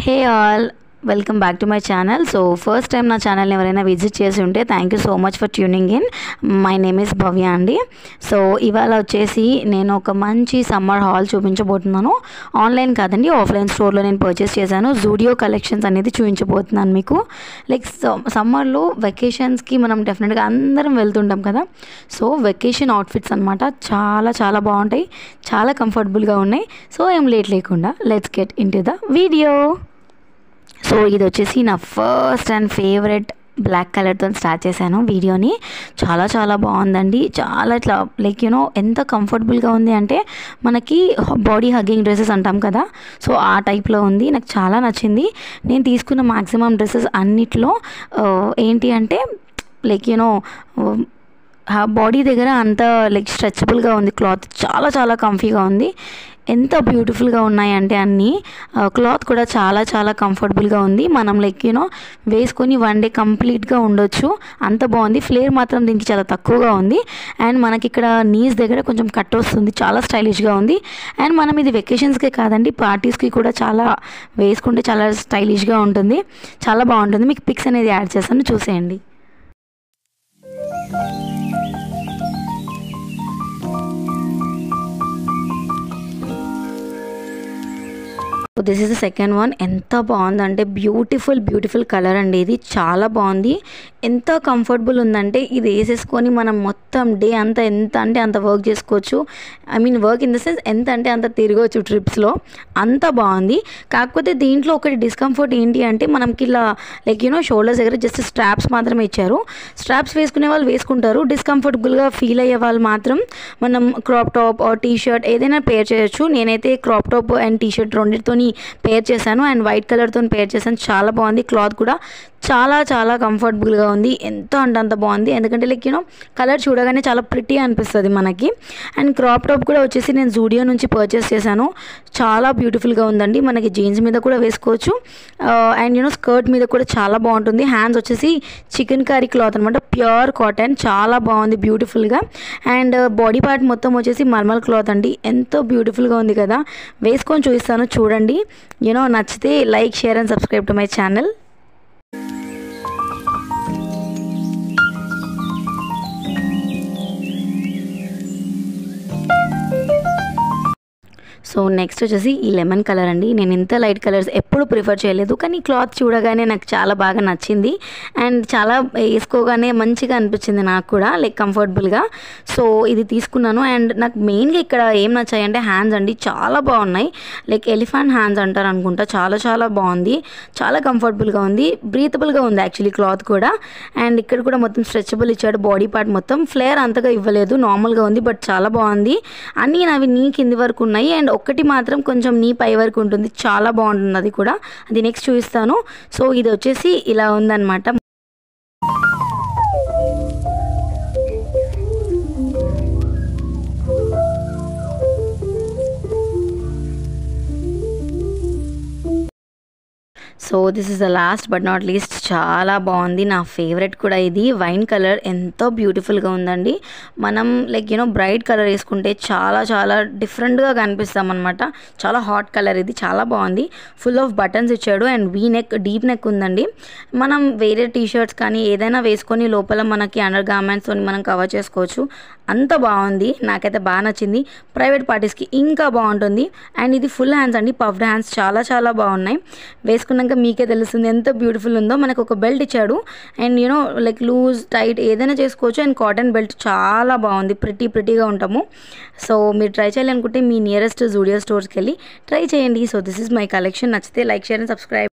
Hey all, welcome back to my channel. So first time na channel ఎవరైనా visit చేసి ఉంటే thank you so much for tuning in. My name is Bhavya అండి. So ఇవాళ వచ్చేసి నేను ఒక మంచి సమ్మర్ హాల్ చూపించబోతున్నాను. ఆన్లైన్ కాదండి, ఆఫ్లైన్ స్టోర్లో నేను పర్చేస్ చేశాను. జూడియో కలెక్షన్స్ అనేది చూపించబోతున్నాను మీకు. లైక్ సమ్మర్లో వెకేషన్స్కి మనం డెఫినెట్గా అందరం వెళ్తుంటాం కదా. సో వెకేషన్ అవుట్ఫిట్స్ అనమాట, చాలా చాలా బాగుంటాయి, చాలా కంఫర్టబుల్గా ఉన్నాయి. సో ఏం లేట్ లేకుండా let's get in to the video. So ఇది వచ్చేసి నా ఫస్ట్ అండ్ ఫేవరెట్ బ్లాక్ కలర్తో స్టార్ట్ చేశాను వీడియోని. చాలా చాలా బాగుందండి. చాలా ఇట్లా లైక్ ఎంత కంఫర్టబుల్గా ఉంది అంటే మనకి బాడీ హగ్గింగ్ డ్రెస్సెస్ అంటాం కదా, సో ఆ టైప్లో ఉంది. నాకు చాలా నచ్చింది. నేను తీసుకున్న మ్యాక్సిమం డ్రెస్సెస్ అన్నిట్లో ఏంటి అంటే లైక్ బాడీ దగ్గర అంత లైక్ స్ట్రెచబుల్గా ఉంది. క్లాత్ చాలా చాలా కంఫీగా ఉంది. ఎంత బ్యూటిఫుల్గా ఉన్నాయంటే అన్నీ. క్లాత్ కూడా చాలా చాలా కంఫర్టబుల్గా ఉంది. మనం లైక్ వేసుకొని వన్ డే కంప్లీట్గా ఉండొచ్చు, అంత బాగుంది. ఫ్లేర్ మాత్రం దీనికి చాలా తక్కువగా ఉంది. అండ్ మనకి ఇక్కడ నీస్ దగ్గర కొంచెం కట్ వస్తుంది, చాలా స్టైలిష్గా ఉంది. అండ్ మనం ఇది వెకేషన్స్కే కాదండి, పార్టీస్కి కూడా చాలా వేసుకుంటే చాలా స్టైలిష్గా ఉంటుంది, చాలా బాగుంటుంది. మీకు పిక్స్ అనేది యాడ్ చేస్తాను, చూసేయండి. This is the second one. ఎంత బాగుందంటే బ్యూటిఫుల్ కలర్ అండి. ఇది చాలా బాగుంది. ఎంత కంఫర్టబుల్ ఉందంటే ఇది వేసేసుకొని మనం మొత్తం డే అంతా ఎంత అంటే అంత వర్క్ చేసుకోవచ్చు. I mean work in the sense ఎంత అంటే అంత తిరగవచ్చు ట్రిప్స్లో, అంత బాగుంది. కాకపోతే దీంట్లో ఒకటి డిస్కంఫర్ట్ ఏంటి అంటే మనకి ఇలా లైక్ షోల్డర్స్ దగ్గర జస్ట్ స్ట్రాప్స్ మాత్రమే ఇచ్చారు. స్ట్రాప్స్ వేసుకునే వాళ్ళు వేసుకుంటారు, డిస్కంఫర్టబుల్గా ఫీల్ అయ్యే వాళ్ళు మాత్రం మనం crop top or T shirt ఏదైనా పేర్ చేయొచ్చు. నేనైతే crop top and T shirt రెండింటితోని పేర్ చేశాను అండ్ వైట్ కలర్తో పేర్ చేశాను. చాలా బాగుంది. క్లాత్ కూడా చాలా చాలా కంఫర్టబుల్గా ఉంది. ఎంత అంటే అంత బాగుంది. ఎందుకంటే లైక్ కలర్ చూడగానే చాలా ప్రిటీ అనిపిస్తుంది మనకి. అండ్ క్రాప్ టాప్ కూడా వచ్చేసి నేను జూడియో నుంచి పర్చేస్ చేశాను. చాలా బ్యూటిఫుల్గా ఉందండి. మనకి జీన్స్ మీద కూడా వేసుకోవచ్చు అండ్ స్కర్ట్ మీద కూడా చాలా బాగుంటుంది. హ్యాండ్స్ వచ్చేసి చికెన్ కర్రీ క్లాత్ అనమాట, ప్యూర్ కాటన్, చాలా బాగుంది బ్యూటిఫుల్గా. అండ్ బాడీ పార్ట్ మొత్తం వచ్చేసి మల్మల్ క్లాత్ అండి. ఎంతో బ్యూటిఫుల్గా ఉంది కదా. వేసుకొని చూపిస్తాను, చూడండి. నచ్చితే like, share and subscribe to my channel. So next వచ్చేసి ఈ లెమన్ కలర్ అండి. నేను ఇంత లైట్ కలర్స్ ఎప్పుడు ప్రిఫర్ చేయలేదు, కానీ క్లాత్ చూడగానే నాకు చాలా బాగా నచ్చింది అండ్ చాలా వేసుకోగానే మంచిగా అనిపించింది నాకు కూడా, లైక్ కంఫర్టబుల్గా. సో ఇది తీసుకున్నాను. అండ్ నాకు మెయిన్గా ఇక్కడ ఏం నచ్చాయంటే హ్యాండ్స్ అండి, చాలా బాగున్నాయి. లైక్ ఎలిఫెంట్ హ్యాండ్స్ అంటారు అనుకుంటా. చాలా చాలా బాగుంది, చాలా కంఫర్టబుల్గా ఉంది, బ్రీతబుల్గా ఉంది యాక్చువల్లీ క్లాత్ కూడా. అండ్ ఇక్కడ కూడా మొత్తం స్ట్రెచబుల్ ఇచ్చాడు. బాడీ పార్ట్ మొత్తం ఫ్లేర్ అంతగా ఇవ్వలేదు, నార్మల్గా ఉంది, బట్ చాలా బాగుంది. అన్నీ నావి నీ కింది వరకు ఉన్నాయి అండ్ ఒక్కటి మాత్రం కొంచెం నీ పై వరకు ఉంటుంది, చాలా బాగుంటుంది అది కూడా. అది నెక్స్ట్ చూపిస్తాను. సో ఇది వచ్చేసి ఇలా ఉందన్నమాట. So this is the last but not least. చాలా బాగుంది, నా ఫేవరెట్ కూడా ఇది. వైన్ కలర్ ఎంతో బ్యూటిఫుల్గా ఉందండి. మనం లైక్ బ్రైట్ కలర్ వేసుకుంటే చాలా చాలా డిఫరెంట్గా కనిపిస్తాం అనమాట. చాలా హాట్ కలర్ ఇది, చాలా బాగుంది. ఫుల్ ఆఫ్ బటన్స్ ఇచ్చాడు and V neck, deep neck ఉందండి. మనం వేరే టీ షర్ట్స్ కానీ ఏదైనా వేసుకొని లోపల మనకి అండర్ గార్మెంట్స్తో మనం కవర్ చేసుకోవచ్చు. అంత బాగుంది, నాకైతే బాగా నచ్చింది. ప్రైవేట్ పార్టీస్కి ఇంకా బాగుంటుంది. అండ్ ఇది ఫుల్ హ్యాండ్స్ అండి, పఫ్డ్ హ్యాండ్స్, చాలా చాలా బాగున్నాయి. వేసుకున్నాక మీకే తెలుస్తుంది ఎంత బ్యూటిఫుల్ ఉందో. మనకు ఒక బెల్ట్ ఇచ్చాడు అండ్ లైక్ లూజ్ టైట్ ఏదైనా చేసుకోవచ్చు. అండ్ కాటన్ బెల్ట్ చాలా బాగుంది, ప్రిటీగా ఉంటాము. సో మీరు ట్రై చేయాలనుకుంటే మీ నియరెస్ట్ జూడియో స్టోర్స్కి వెళ్ళి ట్రై చేయండి. So this is my collection. నచ్చితే లైక్, షేర్ అండ్ సబ్స్క్రైబ్.